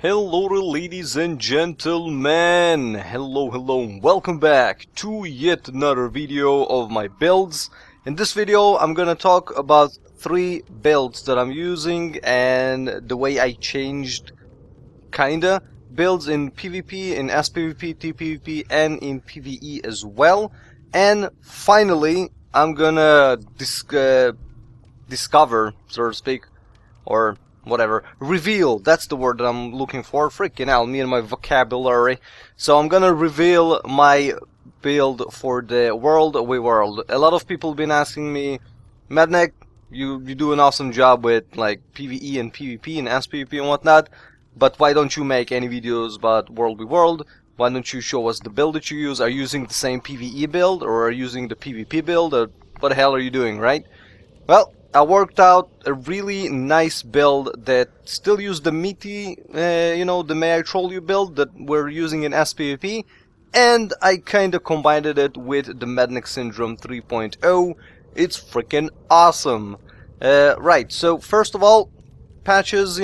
Hello ladies and gentlemen, hello, welcome back to yet another video of my builds. In this video I'm gonna talk about 3 builds that I'm using and the way I changed kinda builds in PvP, in SPvP, TPvP and in PvE as well. And finally I'm gonna discover, so to speak, or whatever, reveal, that's the word that I'm looking for. Freaking hell, me and my vocabulary. So I'm gonna reveal my build for the World WvW. A lot of people have been asking me, Mednek, you do an awesome job with like PvE and PvP and SPvP and whatnot, but why don't you make any videos about World WvW? Why don't you show us the build that you use? Are you using the same PvE build or are you using the PvP build, or what the hell are you doing, right? Well, I worked out a really nice build that still used the MITY, the May I Troll You build that we're using in SPvP, and I kinda combined it with the MITY Syndrome 3.0. It's freaking awesome. Right, so first of all, patches,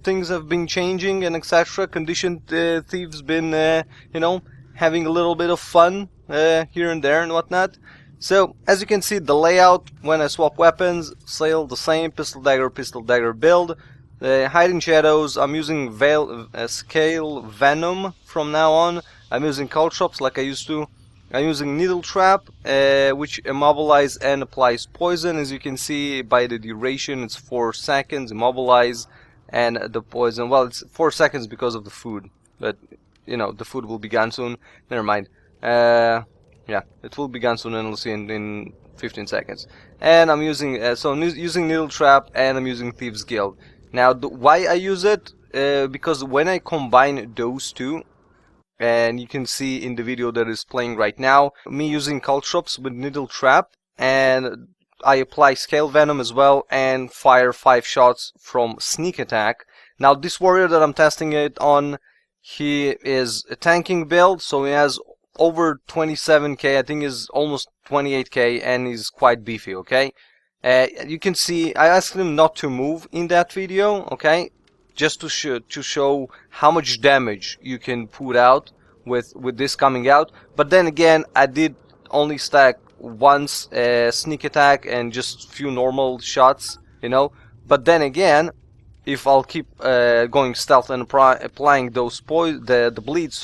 things have been changing and etc. Condition Thieves been, having a little bit of fun here and there and whatnot. So, as you can see, the layout when I swap weapons, still the same, pistol-dagger build. Hiding shadows, I'm using scale venom from now on. I'm using caltrops like I used to. I'm using needle trap, which immobilize and applies poison. As you can see by the duration, it's 4 seconds, immobilize, and the poison, well, it's 4 seconds because of the food. But, the food will be gone soon. Never mind. Yeah, it will be gone soon, and we'll see in 15 seconds. And I'm using using Needle Trap, and I'm using Thieves Guild. Now, why I use it? Because when I combine those two, and you can see in the video that is playing right now, me using caltrops with Needle Trap, and I apply Scale Venom as well, and fire 5 shots from Sneak Attack. Now, this warrior that I'm testing it on, he is a tanking build, so he has over 27k, I think is almost 28k, and he's quite beefy, okay? You can see, I asked him not to move in that video, okay? Just to show how much damage you can put out with this coming out. But then again, I did only stack once sneak attack and just few normal shots, But then again, if I'll keep going stealth and applying those the bleed,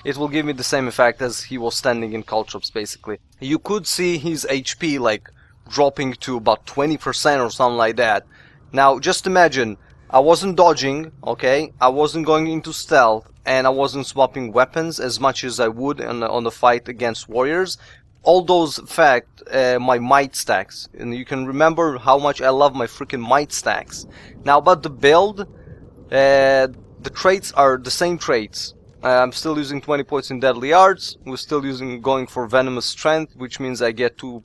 it will give me the same effect as he was standing in caltrops, basically. You could see his HP like dropping to about 20% or something like that. Now just imagine, I wasn't dodging, okay? I wasn't going into stealth, and I wasn't swapping weapons as much as I would on the fight against warriors. All those affect my might stacks, and you can remember how much I love my freaking might stacks. Now about the build, the traits are the same traits. I'm still using 20 points in deadly arts. We're still going for venomous strength, which means I get 2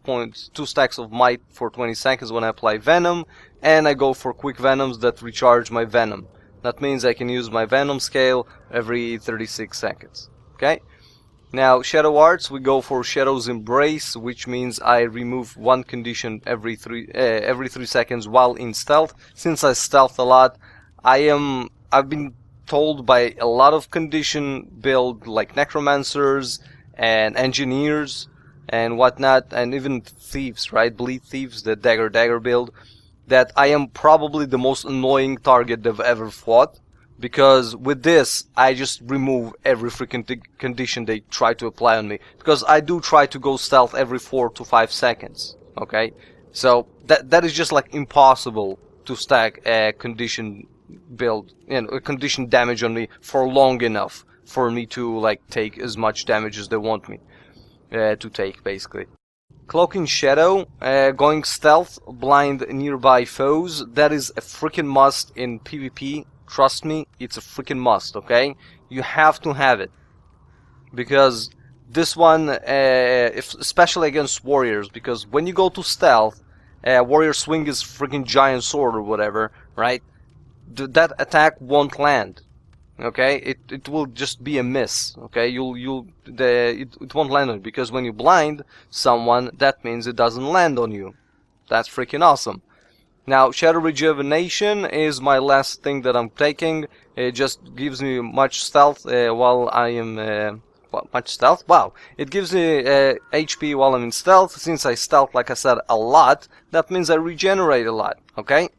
stacks of might for 20 seconds when I apply venom, and I go for quick venoms that recharge my venom. That means I can use my venom scale every 36 seconds. Okay. Now, Shadow Arts, we go for Shadow's Embrace, which means I remove 1 condition every 3 seconds while in stealth. Since I stealth a lot, I've been told by a lot of condition build, like Necromancers and Engineers and whatnot, and even Thieves, right? Bleed Thieves, the dagger-dagger build, that I am probably the most annoying target they've ever fought. Because with this, I just remove every freaking condition they try to apply on me. Because I do try to go stealth every 4 to 5 seconds. Okay? So, that is just like impossible to stack a condition build, a condition damage on me for long enough for me to like take as much damage as they want me to take, basically. Cloaking Shadow, going stealth, blind nearby foes, that is a freaking must in PvP. Trust me, it's a freaking must, okay? You have to have it. Because this one, especially against warriors, because when you go to stealth, warrior swing his freaking giant sword or whatever, right? That attack won't land, okay? It will just be a miss, okay? It won't land on you, because when you blind someone, that means it doesn't land on you. That's freaking awesome. Now, Shadow Rejuvenation is my last thing that I'm taking. It just gives me much stealth while I am... much stealth? Wow. It gives me HP while I'm in stealth. Since I stealth, like I said, a lot, that means I regenerate a lot, okay?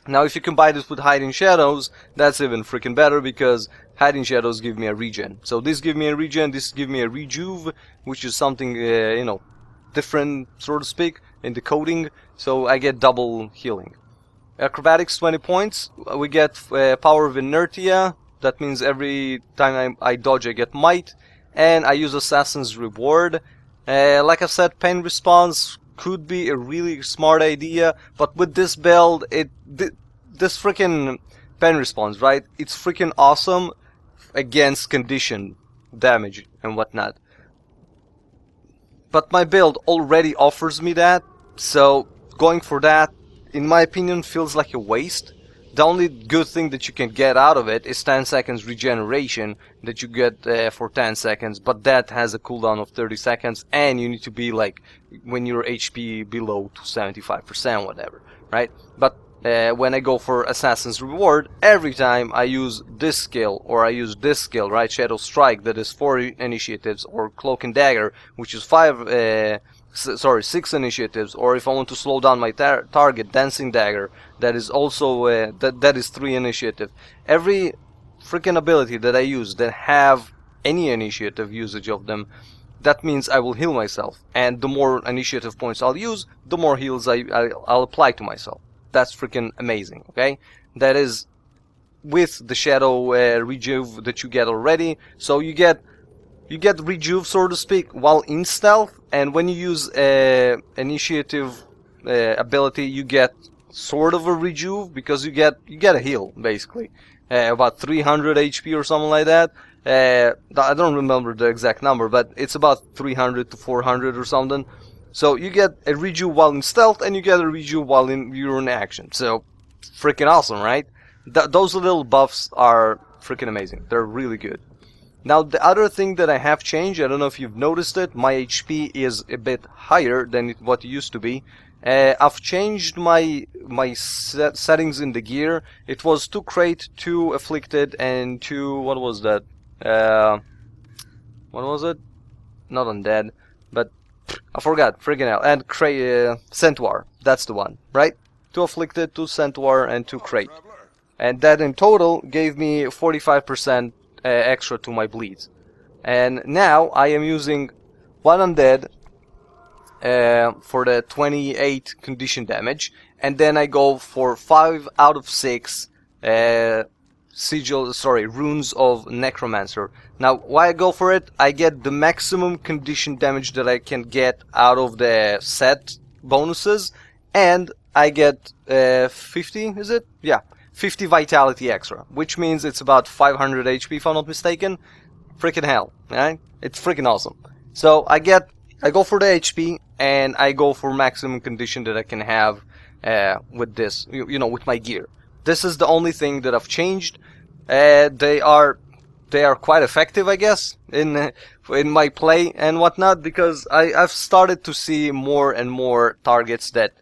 Now, if you combine this with Hiding Shadows, that's even freaking better, because Hiding Shadows give me a regen. So this give me a regen, this give me a rejuve, which is something, you know, different, so to speak, in the coding. So I get double healing. Acrobatics 20 points. We get Power of Inertia. That means every time I dodge, I get Might. And I use Assassin's Reward. Like I said, pain response could be a really smart idea, but with this build, this freaking pain response, right? It's freaking awesome against condition damage and whatnot. But my build already offers me that, so going for that, in my opinion, feels like a waste. The only good thing that you can get out of it is 10 seconds regeneration that you get for 10 seconds, but that has a cooldown of 30 seconds, and you need to be like, when your HP below to 75%, whatever, right? But when I go for Assassin's Reward, every time I use this skill, or I use this skill, right, Shadow Strike, that is 4 initiatives, or Cloak and Dagger, which is 6 initiatives, or if I want to slow down my target, Dancing Dagger, that is also that is 3 initiative. Every freaking ability that I use that have any initiative usage of them, that means I will heal myself, and the more initiative points I'll use, the more heals I'll apply to myself. That's freaking amazing, okay? That is with the Shadow Rejuve that you get already, so you get rejuve, so to speak, while in stealth, and when you use initiative ability, you get sort of a rejuve, because you get a heal, basically. About 300 HP or something like that. I don't remember the exact number, but it's about 300 to 400 or something. So you get a rejuve while in stealth, and you get a rejuve while you're in action. So, freaking awesome, right? Those little buffs are freaking amazing. They're really good. Now, the other thing that I have changed, I don't know if you've noticed it, my HP is a bit higher than what it used to be. I've changed my settings in the gear. It was 2 crate, 2 afflicted, and 2, what was that? What was it? Not undead, but I forgot, friggin' hell. And centaur, that's the one, right? 2 afflicted, 2 centaur, and 2 crate. And that in total gave me 45% extra to my bleeds. And now I am using 1 undead for the 28 condition damage, and then I go for 5 out of 6 runes of Necromancer. Now, why I go for it? I get the maximum condition damage that I can get out of the set bonuses, and I get 50, is it? Yeah, 50 vitality extra, which means it's about 500 HP if I'm not mistaken. Freaking hell, right? It's freaking awesome. So I go for the HP, and I go for maximum condition that I can have with this, you know, with my gear. This is the only thing that I've changed. They are quite effective, I guess, in my play and whatnot, because I've started to see more and more targets that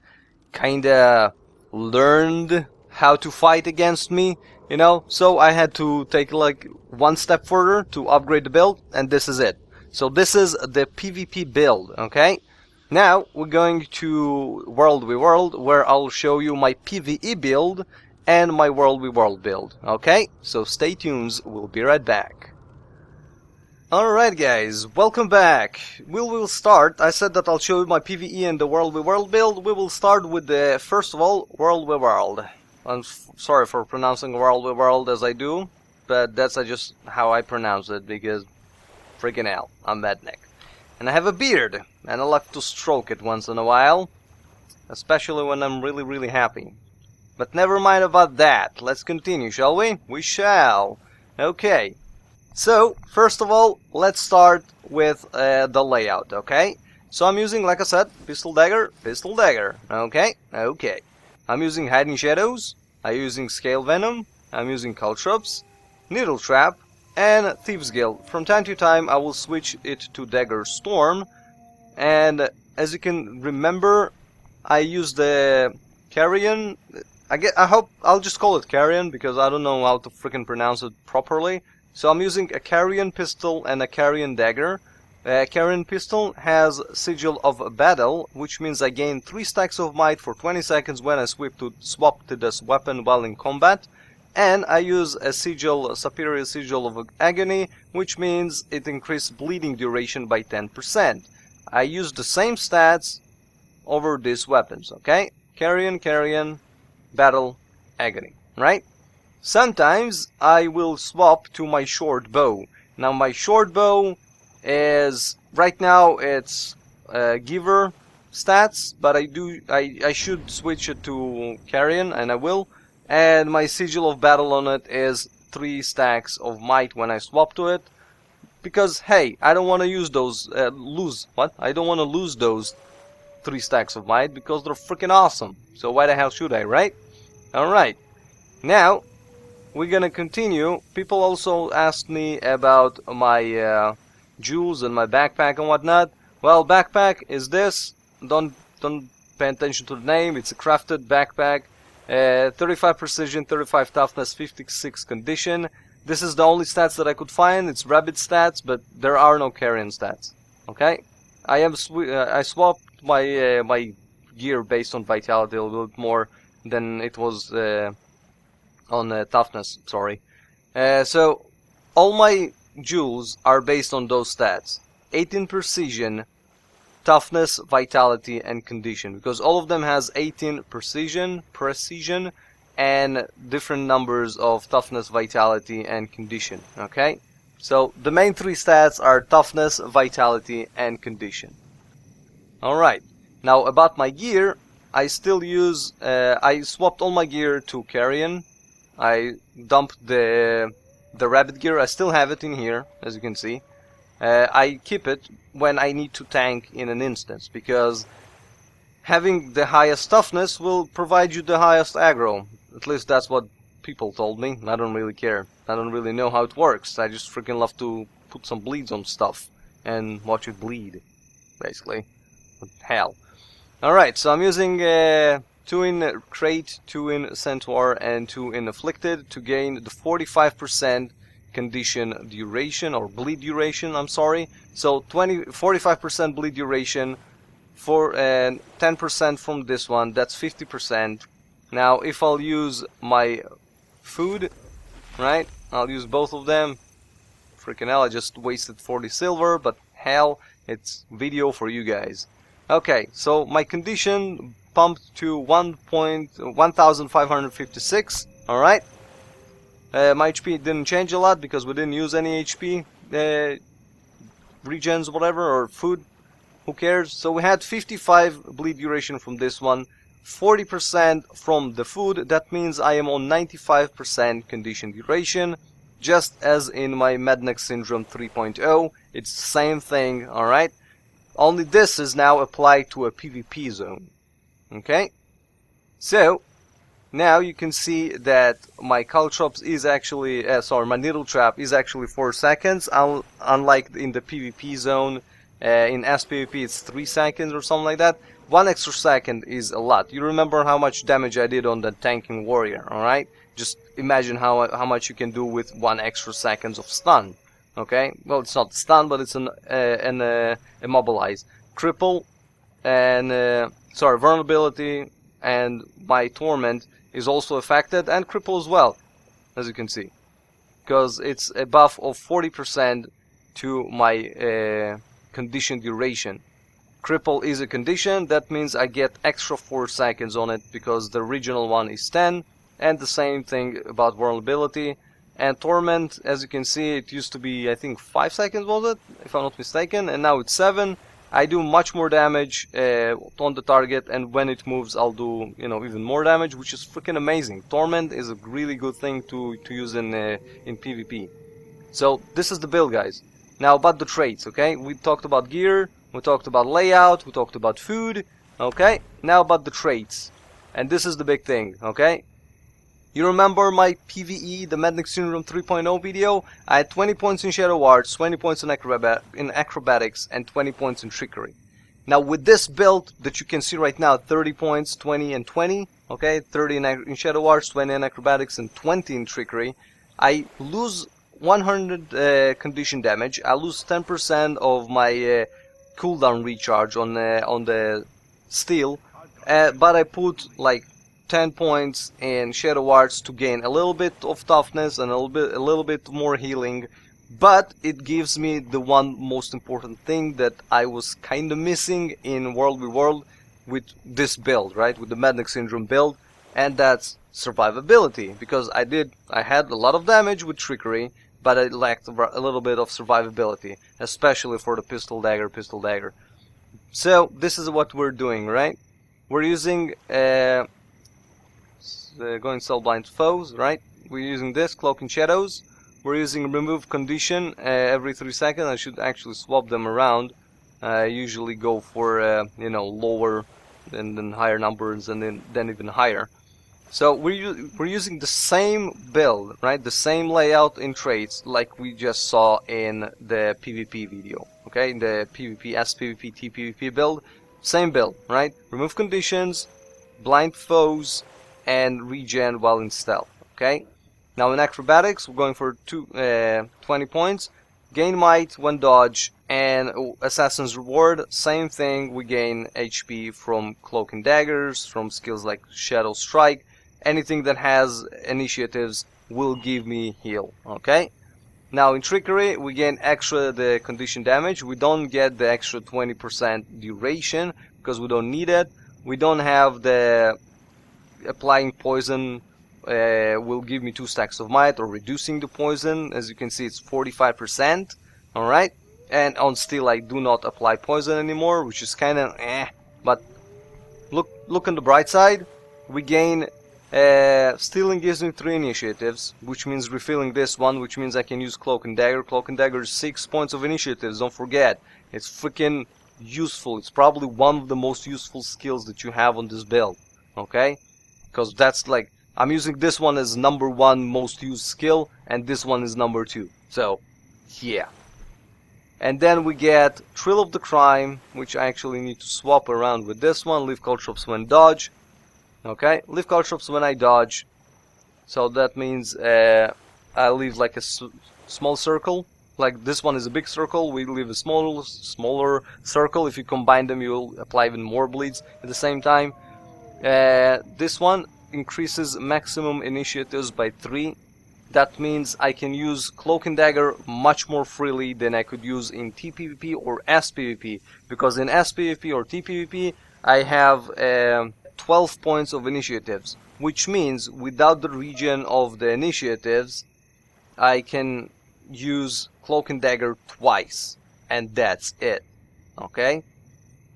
kinda learned how to fight against me, you know. So I had to take like 1 step further to upgrade the build, and this is it. So this is the PvP build, okay? Now we're going to World WvW, where I'll show you my PvE build and my World WvW build, okay? So stay tuned, we'll be right back. Alright guys, welcome back. We will start, I said that I'll show you my PvE and the World WvW build. We will start with the, first of all, World WvW. I'm sorry for pronouncing World WvW as I do, but that's just how I pronounce it, because freaking hell, I'm Madneck. And I have a beard, and I like to stroke it once in a while, especially when I'm really, really happy. But never mind about that, let's continue, shall we? We shall. Okay, so, first of all, let's start with the layout, okay? So I'm using, like I said, pistol-dagger, pistol-dagger, okay? Okay. I'm using Hiding Shadows, I'm using Scale Venom, I'm using Caltrops, Needle Trap, and Thieves Guild. From time to time I will switch it to Dagger Storm, and as you can remember, I use the carrion. I hope I'll just call it carrion because I don't know how to freaking pronounce it properly. So I'm using a carrion pistol and a carrion dagger. Carrion pistol has sigil of battle, which means I gain 3 stacks of might for 20 seconds when I swap to this weapon while in combat. And I use a superior sigil of agony, which means it increases bleeding duration by 10%. I use the same stats over these weapons, okay? Carrion, battle, agony, right? Sometimes I will swap to my short bow. Now my short bow is, right now it's giver stats, but I should switch it to carrion, and I will. And my sigil of battle on it is 3 stacks of might when I swap to it. Because, hey, I don't want to use those, I don't want to lose those 3 stacks of might because they're freaking awesome. So why the hell should I, right? Alright. Now, we're gonna continue. People also asked me about my jewels and my backpack and whatnot. Well, backpack is this. Don't pay attention to the name. It's a crafted backpack. 35 precision, 35 toughness, 56 condition. This is the only stats that I could find. It's rabbit stats, but there are no carrion stats. Okay, I swapped my my gear based on vitality a little bit more than it was on toughness. Sorry. So all my jewels are based on those stats: 18 precision, toughness, vitality, and condition, because all of them has 18 precision, and different numbers of toughness, vitality, and condition. Okay, so the main 3 stats are toughness, vitality, and condition. Alright, now about my gear, I still use, I swapped all my gear to carrion. I dumped the rabbit gear. I still have it in here, as you can see. I keep it when I need to tank in an instance, because having the highest toughness will provide you the highest aggro. At least that's what people told me. I don't really care. I don't really know how it works. I just freaking love to put some bleeds on stuff and watch it bleed, basically. What the hell. Alright, so I'm using 2 in crate, 2 in centaur, and 2 in afflicted to gain the 45% condition duration, or bleed duration, I'm sorry. So 45% bleed duration for 10% from this one, that's 50%. Now if I'll use my food, right, I'll use both of them. Freaking hell, I just wasted 40 silver, but hell, it's video for you guys. Okay, so my condition pumped to 1556, alright. My HP didn't change a lot because we didn't use any HP regens, whatever, or food, who cares. So we had 55 bleed duration from this one, 40% from the food. That means I am on 95% condition duration, just as in my MITY Syndrom 3.0. It's the same thing, alright? Only this is now applied to a PvP zone. Okay? So now you can see that my caltrops is actually, my needle trap is actually 4 seconds, unlike in the PvP zone. In SPvP it's 3 seconds or something like that. 1 extra second is a lot. You remember how much damage I did on the tanking warrior, alright? Just imagine how much you can do with 1 extra seconds of stun. Okay? Well, it's not stun, but it's an immobilize. Cripple and vulnerability, and my torment is also affected, and cripple as well, as you can see, because it's a buff of 40% to my condition duration. Cripple is a condition, that means I get extra 4 seconds on it because the original one is 10, and the same thing about vulnerability. And torment, as you can see, it used to be, I think, 5 seconds, was it, if I'm not mistaken, and now it's 7. I do much more damage on the target, and when it moves I'll do, even more damage, which is freaking amazing. Torment is a really good thing to use in PvP. So this is the build, guys. Now about the traits, okay? We talked about gear, we talked about layout, we talked about food, okay? Now about the traits. And this is the big thing, okay? You remember my PvE, the MITY Syndrom 3.0 video? I had 20 points in Shadow Arts, 20 points in Acrobatics, and 20 points in Trickery. Now with this build that you can see right now, 30 points, 20 and 20, okay, 30 in Shadow Arts, 20 in Acrobatics, and 20 in Trickery, I lose 100 condition damage. I lose 10% of my cooldown recharge on the steel, but I put like 10 points in Shadow Arts to gain a little bit of toughness and a little bit more healing. But it gives me the one most important thing that I was kinda missing in World WvW with this build, right? With the MITY Syndrom build, and that's survivability. Because I had a lot of damage with Trickery, but I lacked a little bit of survivability, especially for the pistol-dagger. So this is what we're doing, right? We're using going Soulblind Foes, right? We're using this, Cloak and Shadows. We're using Remove Condition every 3 seconds. I should actually swap them around. I usually go for, you know, lower and then higher numbers and then even higher. So we're using the same build, right? The same layout in traits like we just saw in the PvP video, okay? In the PvP, SPvP, TPvP build. Same build, right? Remove conditions, blind foes, and regen while in stealth, okay? Now in Acrobatics, we're going for 20 points. Gain Might when dodge, and Assassin's Reward, same thing, we gain HP from Cloak and Daggers, from skills like Shadow Strike. Anything that has initiatives will give me heal, okay? Now in Trickery, we gain extra the condition damage. We don't get the extra 20% duration, because we don't need it. We don't have the applying poison will give me 2 stacks of might, or reducing the poison. As you can see, it's 45%. Alright, and on steel I do not apply poison anymore, which is kinda but look on the bright side. We gain stealing gives me 3 initiatives, which means refilling this one, which means I can use Cloak and Dagger. Cloak and Dagger is 6 points of initiatives, don't forget. It's freaking useful. It's probably one of the most useful skills that you have on this build, okay? Because that's like, I'm using this one as #1 most used skill, and this one is #2. So, yeah. And then we get Thrill of the Crime, which I actually need to swap around with this one. Leave caltrops when dodge. Okay, leave caltrops when I dodge. So that means I leave like a small circle. Like this one is a big circle, we leave a smaller circle. If you combine them, you'll apply even more bleeds at the same time. This one increases maximum initiatives by 3. That means I can use Cloak and Dagger much more freely than I could use in TPvP or SPvP. Because in SPvP or TPvP, I have 12 points of initiatives. Which means without the regen of the initiatives, I can use Cloak and Dagger twice. And that's it. Okay?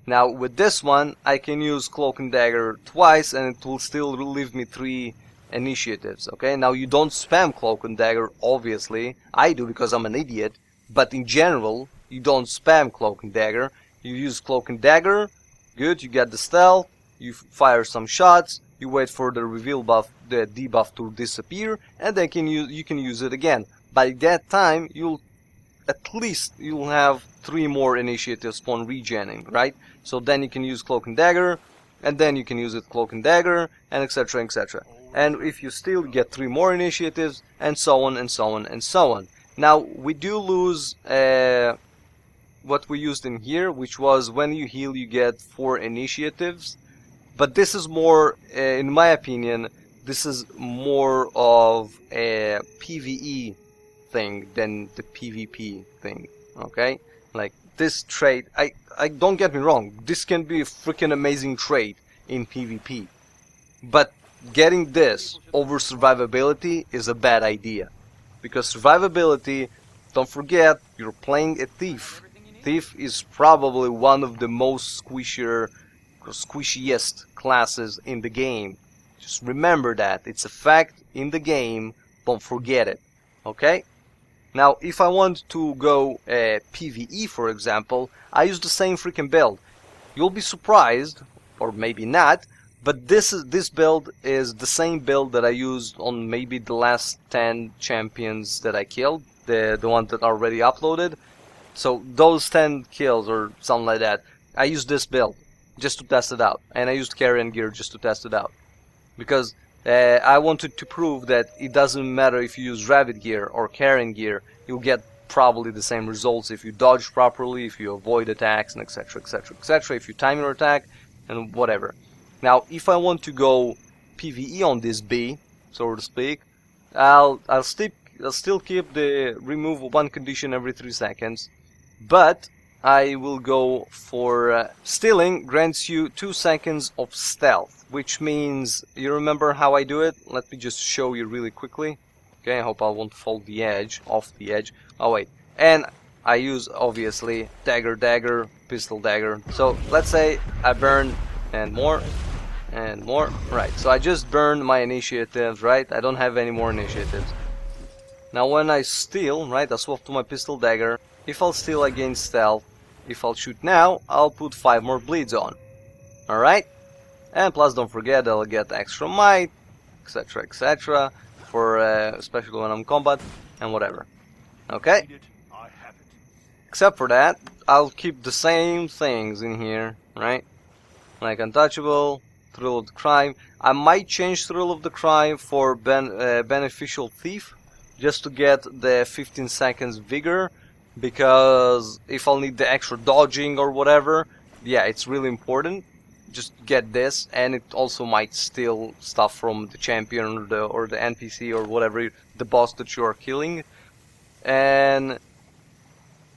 Now with this one, I can use Cloak and Dagger twice and it will still leave me 3 initiatives. Okay, now you don't spam Cloak and Dagger, obviously. I do because I'm an idiot. But in general, you don't spam Cloak and Dagger. You use Cloak and Dagger, good, you get the stealth, you fire some shots, you wait for the reveal buff, the debuff to disappear, and then you can use it again. By that time, you'll have 3 more initiatives upon regenning, right? So then you can use Cloak and Dagger, and then you can use it Cloak and Dagger, and etc, etc. And if you still get 3 more initiatives, and so on, and so on, and so on. Now, we do lose what we used in here, which was when you heal you get 4 initiatives. But this is more, in my opinion, this is more of a PvE thing than the PvP thing, okay? Like, this trait, I don't get me wrong, this can be a freaking amazing trait in PvP. But getting this over survivability is a bad idea. Because survivability, don't forget, you're playing a thief. Thief is probably one of the most squishiest classes in the game. Just remember that. It's a fact in the game. Don't forget it. Okay? Now, if I want to go PvE, for example, I use the same freaking build. You'll be surprised, or maybe not, but this build is the same build that I used on maybe the last 10 champions that I killed, the ones that are already uploaded. So those 10 kills or something like that, I used this build just to test it out, and I used carry and gear just to test it out. because I wanted to prove that it doesn't matter if you use rabbit gear or carrying gear, you'll get probably the same results if you dodge properly, if you avoid attacks, and etc, etc, etc, if you time your attack, and whatever. Now, if I want to go PvE on this bee, so to speak, I'll still keep the remove one condition every 3 seconds, but I will go for stealing grants you 2 seconds of stealth, which means, you remember how I do it? Let me just show you really quickly. Okay, I hope I won't fall off the edge. Oh wait, and I use obviously dagger-dagger, pistol-dagger. So let's say I burn and more. Right, so I just burned my initiatives, right? I don't have any more initiatives. Now when I steal, right, I swap to my pistol-dagger. If I'll steal, I gain stealth. If I'll shoot now, I'll put 5 more bleeds on. Alright? And plus, don't forget, I'll get extra might, etc, etc, for especially when I'm in combat, and whatever. Okay? Except for that, I'll keep the same things in here, right? Like untouchable, thrill of the crime. I might change thrill of the crime for beneficial thief, just to get the 15 seconds vigor, because if I'll need the extra dodging or whatever, yeah, it's really important. Just get this, and it also might steal stuff from the champion or the NPC or whatever, the boss that you are killing. And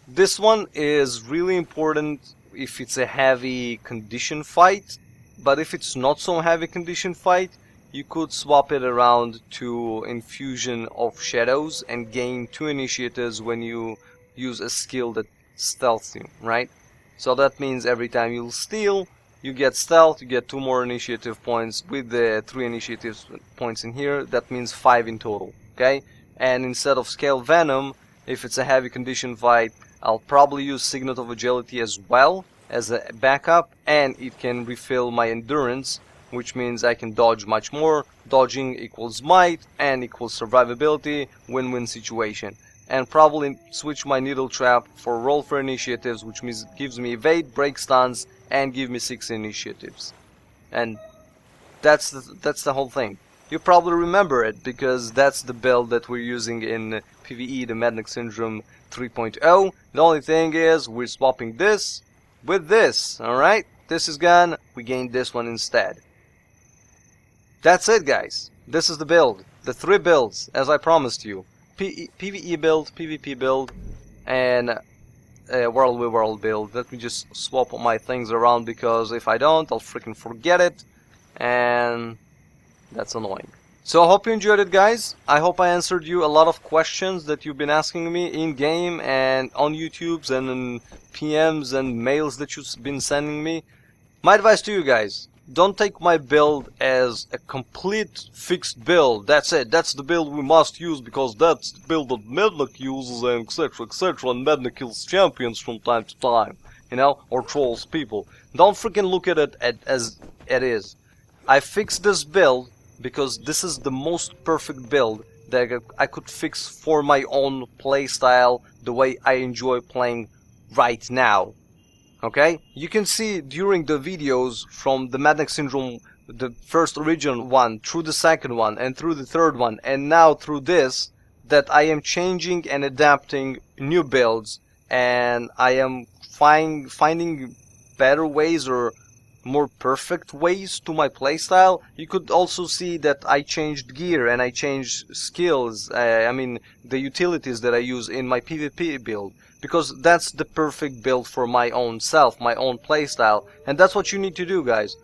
this one is really important if it's a heavy condition fight, but if it's not so heavy condition fight, you could swap it around to infusion of shadows and gain 2 initiatives when you use a skill that stealths you, right? So that means every time you'll steal, you get stealth, you get 2 more initiative points with the 3 initiative points in here. That means 5 in total, okay? And instead of scale venom, if it's a heavy condition fight, I'll probably use Signet of Agility as well as a backup, and it can refill my endurance, which means I can dodge much more. Dodging equals might and equals survivability, win-win situation. And probably switch my needle trap for roll for initiatives, which means gives me evade, break stuns, and give me 6 initiatives. And that's the whole thing. You probably remember it because that's the build that we're using in PvE, the MITY Syndrom 3.0. The only thing is we're swapping this with this. All right, this is gone. We gain this one instead. That's it, guys. This is the build. The 3 builds, as I promised you. PvE build, PvP build, and World WvW build. Let me just swap my things around, because if I don't, I'll freaking forget it, and that's annoying. So I hope you enjoyed it, guys. I hope I answered you a lot of questions that you've been asking me in game and on YouTube's and in PMs and mails that you've been sending me. My advice to you guys: don't take my build as a complete fixed build. That's it. That's the build we must use because that's the build that Mednick uses, and etc, etc. And Mednick kills champions from time to time, you know, or trolls people. Don't freaking look at it as it is. I fixed this build because this is the most perfect build that I could fix for my own playstyle, the way I enjoy playing right now. Okay, you can see during the videos from the MITY Syndrom, the first original one, through the second one, and through the third one, and now through this, that I am changing and adapting new builds, and I am finding better ways or more perfect ways to my playstyle. You could also see that I changed gear and I changed skills, I mean the utilities that I use in my PvP build, because that's the perfect build for my own self, my own playstyle. And that's what you need to do, guys.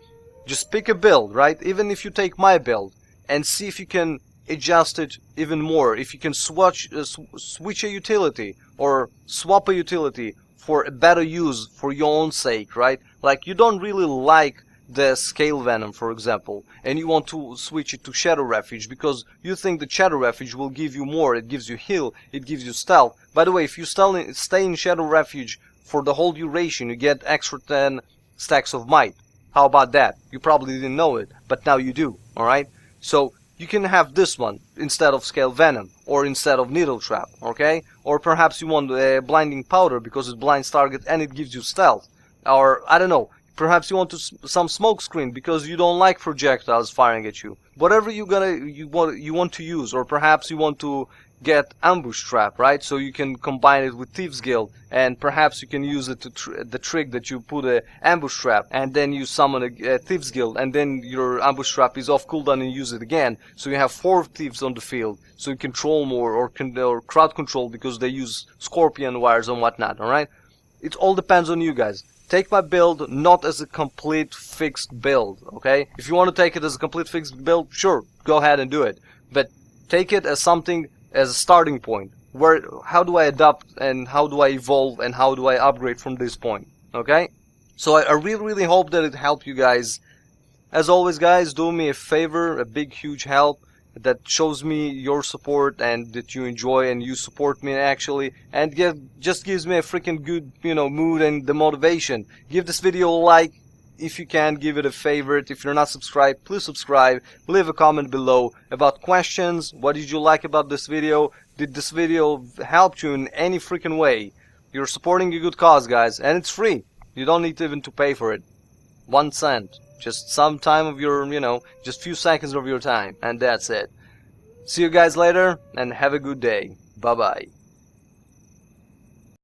Just pick a build, right? Even if you take my build and see if you can adjust it even more, if you can switch a utility or swap a utility for a better use for your own sake, right? Like, you don't really like the scale venom, for example, and you want to switch it to shadow refuge because you think the shadow refuge will give you more. It gives you heal, it gives you stealth. By the way, if you stay in shadow refuge for the whole duration, you get extra 10 stacks of might. How about that? You probably didn't know it, but now you do. Alright, so you can have this one instead of scale venom, or instead of needle trap, okay? Or perhaps you want blinding powder because it blinds target and it gives you stealth. Or, I don't know, Perhaps you want some smoke screen because you don't like projectiles firing at you. Whatever you want to use, or perhaps you want to get ambush trap, right? So you can combine it with Thieves Guild, and perhaps you can use it to the trick that you put a ambush trap and then you summon a Thieves Guild, and then your ambush trap is off cooldown and you use it again. So you have 4 thieves on the field, so you control more, or crowd control because they use scorpion wires and whatnot. All right, it all depends on you guys. Take my build not as a complete fixed build, okay? If you want to take it as a complete fixed build, sure, go ahead and do it. But take it as something, as a starting point. How do I adapt, and how do I evolve, and how do I upgrade from this point, okay? So I really hope that it helped you guys. As always, guys, do me a favor, a big huge help that shows me your support and that you enjoy and you support me actually, and just gives me a freaking good, mood and the motivation. Give this video a like if you can, give it a favorite. If you're not subscribed, please subscribe. Leave a comment below about questions. What did you like about this video? Did this video help you in any freaking way? You're supporting a good cause, guys, and it's free. You don't need even to pay for it. 1 cent. Just some time of your, just few seconds of your time, and that's it. See you guys later, and have a good day. Bye bye.